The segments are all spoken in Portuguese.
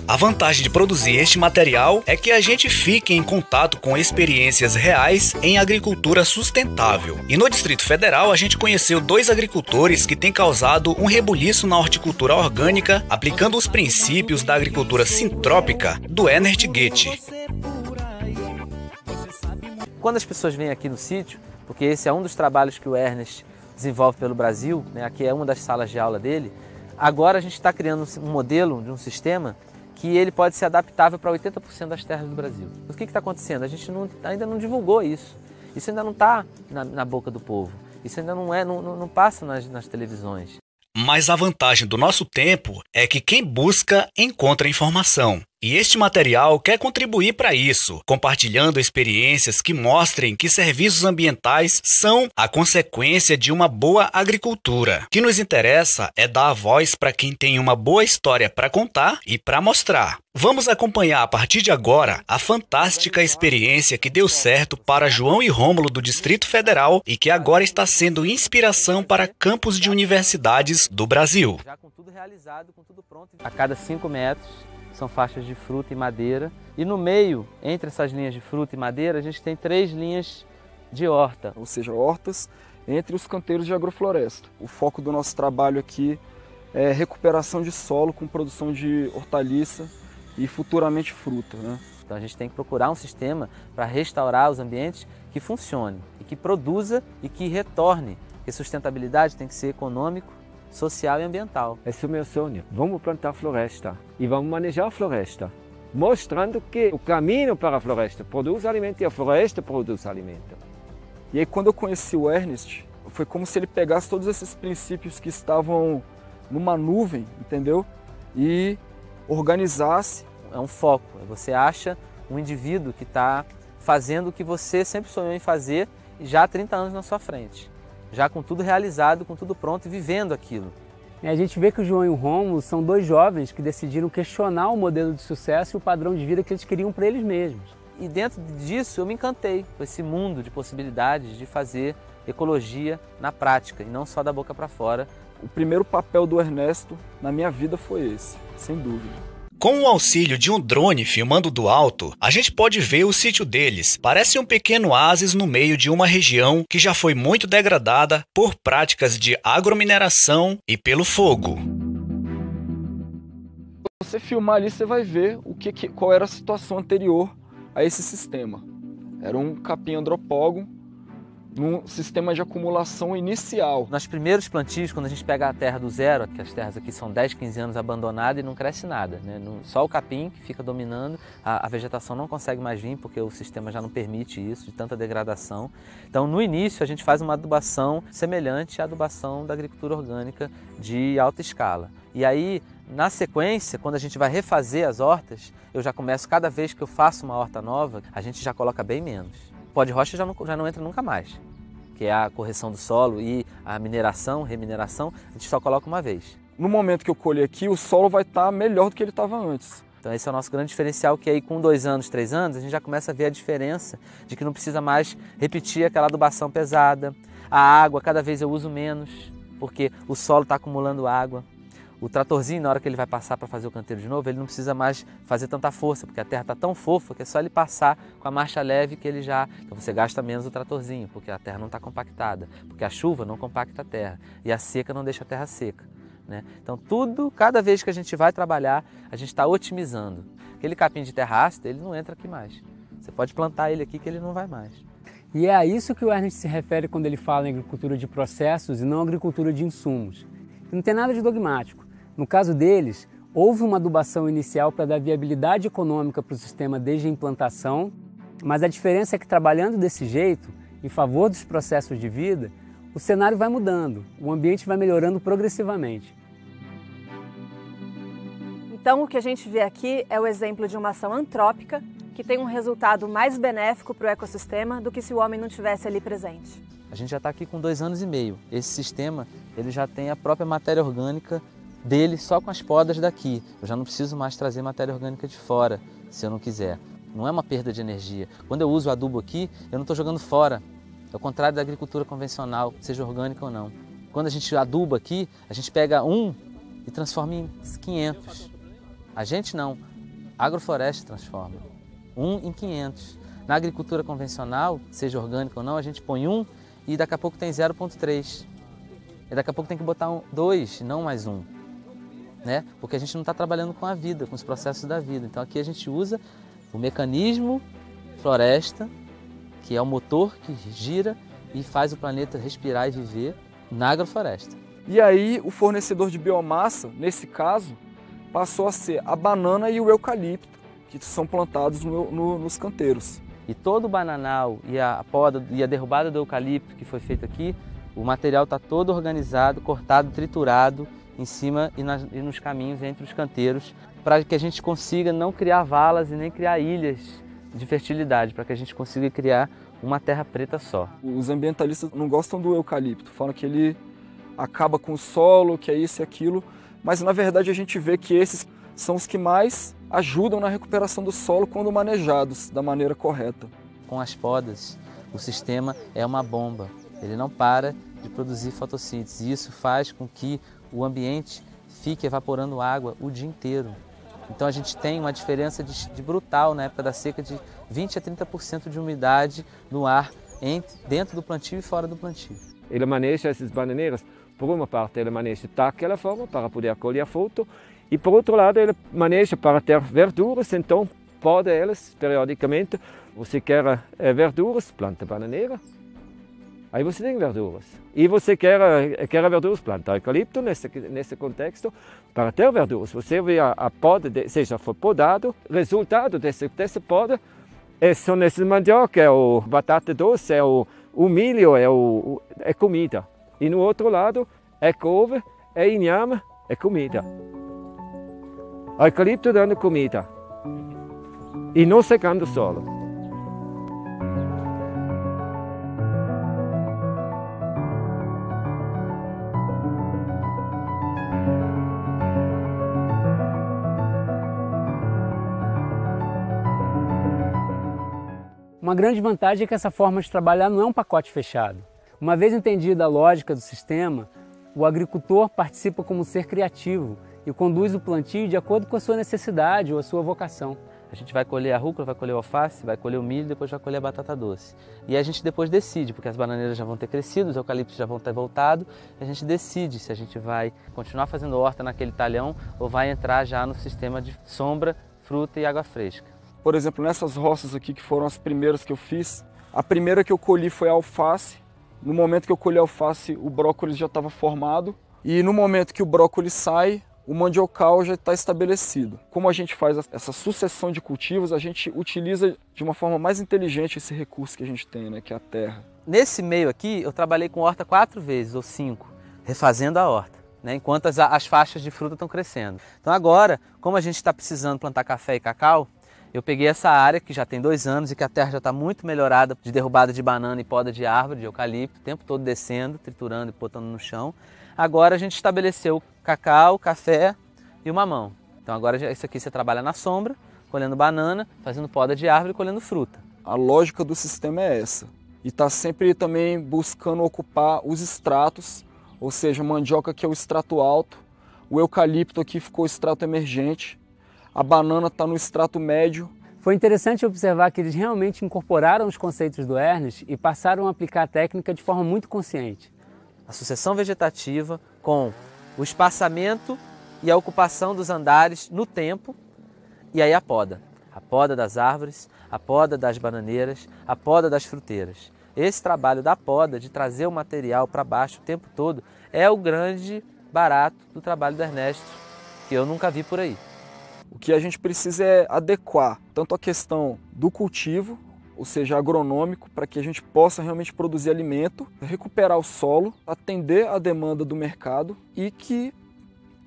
A vantagem de produzir este material é que a gente fique em contato com experiências reais em agricultura sustentável. E no Distrito Federal a gente conheceu 2 agricultores que têm causado um rebuliço na horticultura orgânica, aplicando os princípios da agricultura sintrópica do Ernest Goethe. Quando as pessoas vêm aqui no sítio, porque esse é um dos trabalhos que o Ernest desenvolve pelo Brasil, né? Aqui é uma das salas de aula dele, agora a gente está criando um modelo de um sistema que ele pode ser adaptável para 80% das terras do Brasil. O que está acontecendo? A gente ainda não divulgou isso. Isso ainda não está na boca do povo. Isso ainda não passa nas televisões. Mas a vantagem do nosso tempo é que quem busca encontra informação. E este material quer contribuir para isso, compartilhando experiências que mostrem que serviços ambientais são a consequência de uma boa agricultura. O que nos interessa é dar a voz para quem tem uma boa história para contar e para mostrar. Vamos acompanhar a partir de agora a fantástica experiência que deu certo para João e Rômulo do Distrito Federal e que agora está sendo inspiração para campos de universidades do Brasil. Já com tudo realizado, com tudo pronto. A cada 5 metros são faixas de fruta e madeira. E no meio, entre essas linhas de fruta e madeira, a gente tem 3 linhas de horta. Ou seja, hortas entre os canteiros de agrofloresta. O foco do nosso trabalho aqui é recuperação de solo com produção de hortaliça e futuramente fruta, né? Então a gente tem que procurar um sistema para restaurar os ambientes que funcione e que produza e que retorne. Porque sustentabilidade tem que ser econômico, social e ambiental. Esse é o meu sonho. Vamos plantar floresta e vamos manejar a floresta, mostrando que o caminho para a floresta produz alimento e a floresta produz alimento. E aí quando eu conheci o Ernest, foi como se ele pegasse todos esses princípios que estavam numa nuvem, entendeu? E organizasse. É um foco. Você acha um indivíduo que está fazendo o que você sempre sonhou em fazer já há 30 anos na sua frente. Já com tudo realizado, com tudo pronto e vivendo aquilo. A gente vê que o João e o Rômulo são 2 jovens que decidiram questionar o modelo de sucesso e o padrão de vida que eles queriam para eles mesmos. E dentro disso eu me encantei com esse mundo de possibilidades de fazer ecologia na prática e não só da boca para fora. O primeiro papel do Ernesto na minha vida foi esse, sem dúvida. Com o auxílio de um drone filmando do alto, a gente pode ver o sítio deles. Parece um pequeno oásis no meio de uma região que já foi muito degradada por práticas de agromineração e pelo fogo. Se você filmar ali, você vai ver qual era a situação anterior a esse sistema. Era um capim andropógon num sistema de acumulação inicial. Nos primeiros plantios, quando a gente pega a terra do zero, que as terras aqui são 10, 15 anos abandonadas e não cresce nada, né? Só o capim que fica dominando, a vegetação não consegue mais vir porque o sistema já não permite isso, de tanta degradação. Então no início a gente faz uma adubação semelhante à adubação da agricultura orgânica de alta escala. E aí, na sequência, quando a gente vai refazer as hortas, eu já começo, cada vez que eu faço uma horta nova, a gente já coloca bem menos. Pó de rocha já não entra nunca mais, que é a correção do solo e a remineração, a gente só coloca uma vez. No momento que eu colher aqui, o solo vai estar melhor do que ele estava antes. Então esse é o nosso grande diferencial, que aí com 2 anos, 3 anos, a gente já começa a ver a diferença de que não precisa mais repetir aquela adubação pesada. A água, cada vez eu uso menos, porque o solo está acumulando água. O tratorzinho, na hora que ele vai passar para fazer o canteiro de novo, ele não precisa mais fazer tanta força, porque a terra está tão fofa que é só ele passar com a marcha leve que ele já... Então você gasta menos o tratorzinho, porque a terra não está compactada, porque a chuva não compacta a terra e a seca não deixa a terra seca, né? Então tudo, cada vez que a gente vai trabalhar, a gente está otimizando. Aquele capim de terra ácida, ele não entra aqui mais. Você pode plantar ele aqui que ele não vai mais. E é a isso que o Ernest se refere quando ele fala em agricultura de processos e não agricultura de insumos. Não tem nada de dogmático. No caso deles, houve uma adubação inicial para dar viabilidade econômica para o sistema desde a implantação, mas a diferença é que trabalhando desse jeito, em favor dos processos de vida, o cenário vai mudando, o ambiente vai melhorando progressivamente. Então o que a gente vê aqui é o exemplo de uma ação antrópica que tem um resultado mais benéfico para o ecossistema do que se o homem não estivesse ali presente. A gente já está aqui com 2 anos e meio. Esse sistema ele já tem a própria matéria orgânica dele só com as podas daqui. Eu já não preciso mais trazer matéria orgânica de fora, se eu não quiser. Não é uma perda de energia. Quando eu uso adubo aqui, eu não estou jogando fora. É o contrário da agricultura convencional, seja orgânica ou não. Quando a gente aduba aqui, a gente pega 1 e transforma em 500. A gente não. A agrofloresta transforma. 1 em 500. Na agricultura convencional, seja orgânica ou não, a gente põe 1 e daqui a pouco tem 0,3. E daqui a pouco tem que botar 2, não mais 1. Né? Porque a gente não está trabalhando com a vida, com os processos da vida. Então aqui a gente usa o mecanismo floresta, que é o motor que gira e faz o planeta respirar e viver na agrofloresta. E aí o fornecedor de biomassa, nesse caso, passou a ser a banana e o eucalipto, que são plantados nos canteiros. E todo o bananal e a poda e a derrubada do eucalipto que foi feito aqui, o material está todo organizado, cortado, triturado em cima e nos caminhos entre os canteiros, para que a gente consiga não criar valas e nem criar ilhas de fertilidade, para que a gente consiga criar uma terra preta só. Os ambientalistas não gostam do eucalipto, falam que ele acaba com o solo, que é isso e aquilo, mas na verdade a gente vê que esses são os que mais ajudam na recuperação do solo quando manejados da maneira correta. Com as podas, o sistema é uma bomba, ele não para de produzir fotossíntese e isso faz com que o ambiente fique evaporando água o dia inteiro. Então a gente tem uma diferença de brutal na época da seca de 20 a 30% de umidade no ar dentro do plantio e fora do plantio. Ele maneja essas bananeiras, por uma parte ele maneja daquela forma para poder colher fruto e por outro lado ele maneja para ter verduras, então poda elas periodicamente. Você quer verduras, planta bananeira, aí você tem verduras. E você quer verduras, planta eucalipto nesse contexto para ter verduras. Você vê a poda, seja foi podado, resultado dessa poda são esses mandioca, é o batata doce, é o milho, é comida. E no outro lado é couve, é inhame, é comida. O eucalipto dando comida e não secando o solo. Uma grande vantagem é que essa forma de trabalhar não é um pacote fechado. Uma vez entendida a lógica do sistema, o agricultor participa como ser criativo e conduz o plantio de acordo com a sua necessidade ou a sua vocação. A gente vai colher a rúcula, vai colher o alface, vai colher o milho, depois vai colher a batata doce. E a gente depois decide, porque as bananeiras já vão ter crescido, os eucaliptos já vão ter voltado, a gente decide se a gente vai continuar fazendo horta naquele talhão ou vai entrar já no sistema de sombra, fruta e água fresca. Por exemplo, nessas roças aqui que foram as primeiras que eu fiz, a primeira que eu colhi foi a alface. No momento que eu colhi a alface, o brócolis já estava formado. E no momento que o brócolis sai, o mandiocal já está estabelecido. Como a gente faz essa sucessão de cultivos, a gente utiliza de uma forma mais inteligente esse recurso que a gente tem, né, que é a terra. Nesse meio aqui, eu trabalhei com horta 4 vezes ou 5, refazendo a horta, né, enquanto as faixas de fruta estão crescendo. Então agora, como a gente está precisando plantar café e cacau, eu peguei essa área que já tem 2 anos e que a terra já está muito melhorada de derrubada de banana e poda de árvore, de eucalipto, o tempo todo descendo, triturando e botando no chão. Agora a gente estabeleceu cacau, café e o mamão. Então agora isso aqui você trabalha na sombra, colhendo banana, fazendo poda de árvore e colhendo fruta. A lógica do sistema é essa. E está sempre também buscando ocupar os estratos, ou seja, a mandioca que é o extrato alto, o eucalipto aqui ficou o extrato emergente, a banana está no extrato médio. Foi interessante observar que eles realmente incorporaram os conceitos do Ernest e passaram a aplicar a técnica de forma muito consciente. A sucessão vegetativa com o espaçamento e a ocupação dos andares no tempo e aí a poda. A poda das árvores, a poda das bananeiras, a poda das fruteiras. Esse trabalho da poda, de trazer o material para baixo o tempo todo, é o grande barato do trabalho do Ernesto, que eu nunca vi por aí. O que a gente precisa é adequar tanto a questão do cultivo, ou seja, agronômico, para que a gente possa realmente produzir alimento, recuperar o solo, atender a demanda do mercado e que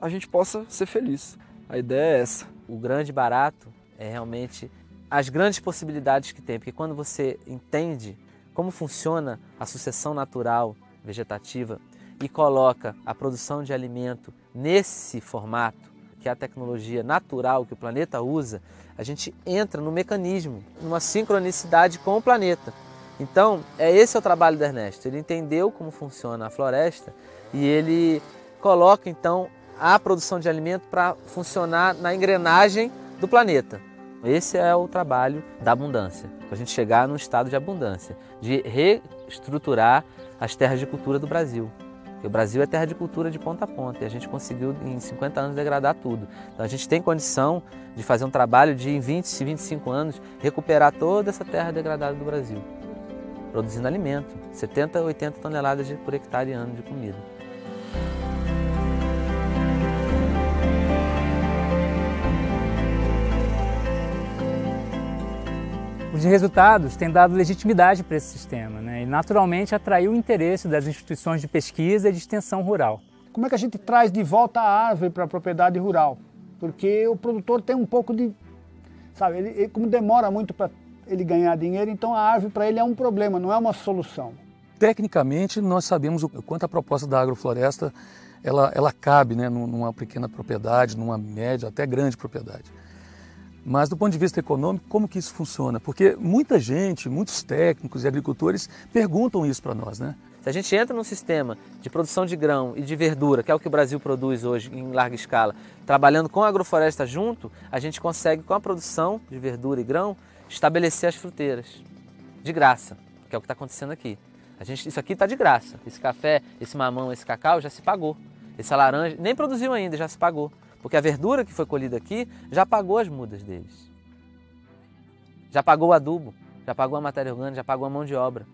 a gente possa ser feliz. A ideia é essa. O grande barato é realmente as grandes possibilidades que tem, porque quando você entende como funciona a sucessão natural vegetativa e coloca a produção de alimento nesse formato, que é a tecnologia natural que o planeta usa, a gente entra no mecanismo, numa sincronicidade com o planeta. Então, esse é o trabalho do Ernesto. Ele entendeu como funciona a floresta e ele coloca, então, a produção de alimento para funcionar na engrenagem do planeta. Esse é o trabalho da abundância, para a gente chegar num estado de abundância, de reestruturar as terras de cultura do Brasil. Porque o Brasil é terra de cultura de ponta a ponta e a gente conseguiu em 50 anos degradar tudo. Então a gente tem condição de fazer um trabalho de em 20, 25 anos recuperar toda essa terra degradada do Brasil, produzindo alimento, 70, 80 toneladas por hectare ano de comida. Os resultados têm dado legitimidade para esse sistema, né? E naturalmente atraiu o interesse das instituições de pesquisa e de extensão rural. Como é que a gente traz de volta a árvore para a propriedade rural? Porque o produtor tem um pouco de... Sabe, ele como demora muito para ele ganhar dinheiro, então a árvore para ele é um problema, não é uma solução. Tecnicamente, nós sabemos o quanto a proposta da agrofloresta ela cabe, né, numa pequena propriedade, numa média, até grande propriedade. Mas do ponto de vista econômico, como que isso funciona? Porque muita gente, muitos técnicos e agricultores perguntam isso para nós, né? Se a gente entra num sistema de produção de grão e de verdura, que é o que o Brasil produz hoje em larga escala, trabalhando com a agrofloresta junto, a gente consegue, com a produção de verdura e grão, estabelecer as fruteiras de graça, que é o que está acontecendo aqui. Isso aqui está de graça. Esse café, esse mamão, esse cacau já se pagou. Essa laranja nem produziu ainda, já se pagou. Porque a verdura que foi colhida aqui já pagou as mudas deles. Já pagou o adubo, já pagou a matéria orgânica, já pagou a mão de obra.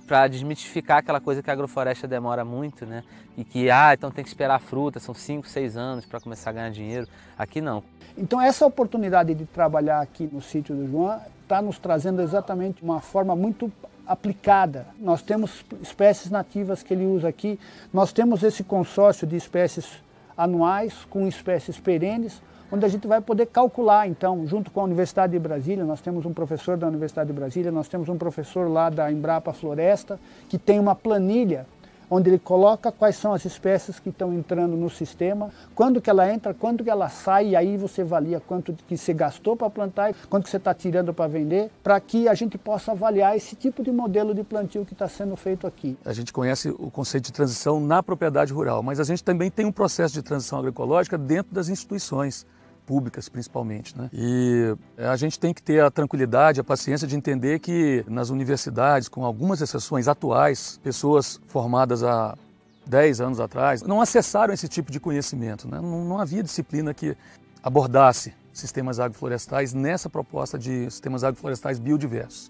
Para desmitificar aquela coisa que a agrofloresta demora muito, né? E que, então tem que esperar a fruta, são 5, 6 anos para começar a ganhar dinheiro. Aqui não. Então essa oportunidade de trabalhar aqui no sítio do João está nos trazendo exatamente uma forma muito aplicada. Nós temos espécies nativas que ele usa aqui, nós temos esse consórcio de espécies anuais com espécies perenes, onde a gente vai poder calcular, então, junto com a Universidade de Brasília, nós temos um professor da Universidade de Brasília, nós temos um professor lá da Embrapa Floresta, que tem uma planilha onde ele coloca quais são as espécies que estão entrando no sistema, quando que ela entra, quando que ela sai, e aí você avalia quanto que você gastou para plantar, quanto que você está tirando para vender, para que a gente possa avaliar esse tipo de modelo de plantio que está sendo feito aqui. A gente conhece o conceito de transição na propriedade rural, mas a gente também tem um processo de transição agroecológica dentro das instituições públicas, principalmente, né? E a gente tem que ter a tranquilidade, a paciência de entender que nas universidades, com algumas exceções atuais, pessoas formadas há 10 anos atrás, não acessaram esse tipo de conhecimento, né? Não havia disciplina que abordasse sistemas agroflorestais nessa proposta de sistemas agroflorestais biodiversos.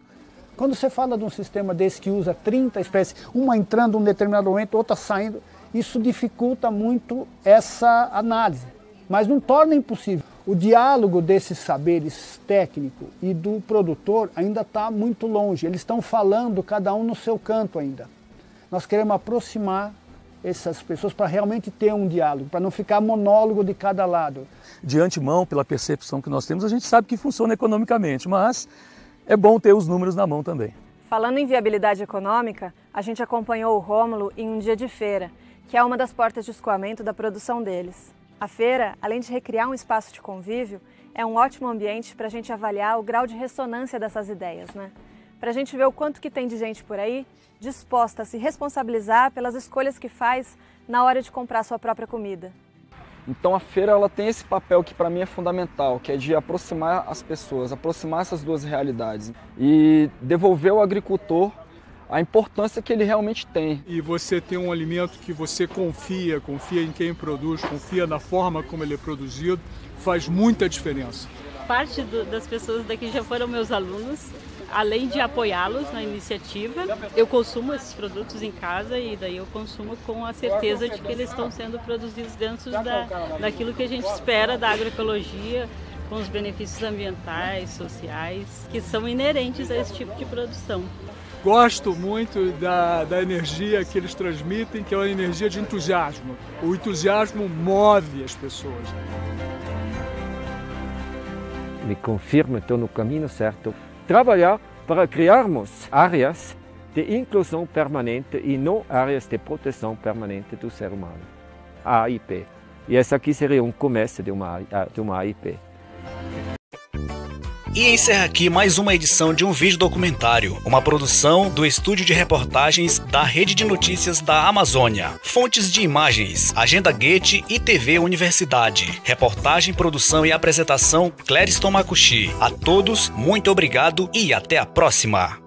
Quando você fala de um sistema desse que usa 30 espécies, uma entrando em um determinado momento, outra saindo, isso dificulta muito essa análise. Mas não torna impossível. O diálogo desses saberes técnico e do produtor ainda está muito longe. Eles estão falando cada um no seu canto ainda. Nós queremos aproximar essas pessoas para realmente ter um diálogo, para não ficar monólogo de cada lado. De antemão, pela percepção que nós temos, a gente sabe que funciona economicamente, mas é bom ter os números na mão também. Falando em viabilidade econômica, a gente acompanhou o Rômulo em um dia de feira, que é uma das portas de escoamento da produção deles. A feira, além de recriar um espaço de convívio, é um ótimo ambiente para a gente avaliar o grau de ressonância dessas ideias, né? Para a gente ver o quanto que tem de gente por aí disposta a se responsabilizar pelas escolhas que faz na hora de comprar sua própria comida. Então a feira ela tem esse papel que para mim é fundamental, que é de aproximar as pessoas, aproximar essas duas realidades e devolver ao agricultor a importância que ele realmente tem. E você tem um alimento que você confia em quem produz, confia na forma como ele é produzido, faz muita diferença. Parte das pessoas daqui já foram meus alunos, além de apoiá-los na iniciativa, eu consumo esses produtos em casa e daí eu consumo com a certeza de que eles estão sendo produzidos dentro daquilo que a gente espera da agroecologia, com os benefícios ambientais, sociais, que são inerentes a esse tipo de produção. Gosto muito da energia que eles transmitem, que é uma energia de entusiasmo. O entusiasmo move as pessoas. Me confirma que estou no caminho certo. Trabalhar para criarmos áreas de inclusão permanente e não áreas de proteção permanente do ser humano. A AIP. E essa aqui seria um começo de uma AIP. E encerra aqui mais uma edição de um vídeo documentário, uma produção do Estúdio de Reportagens da Rede de Notícias da Amazônia. Fontes de imagens: Agenda Goethe e TV Universidade. Reportagem, produção e apresentação: Clériston Makushi. A todos, muito obrigado e até a próxima!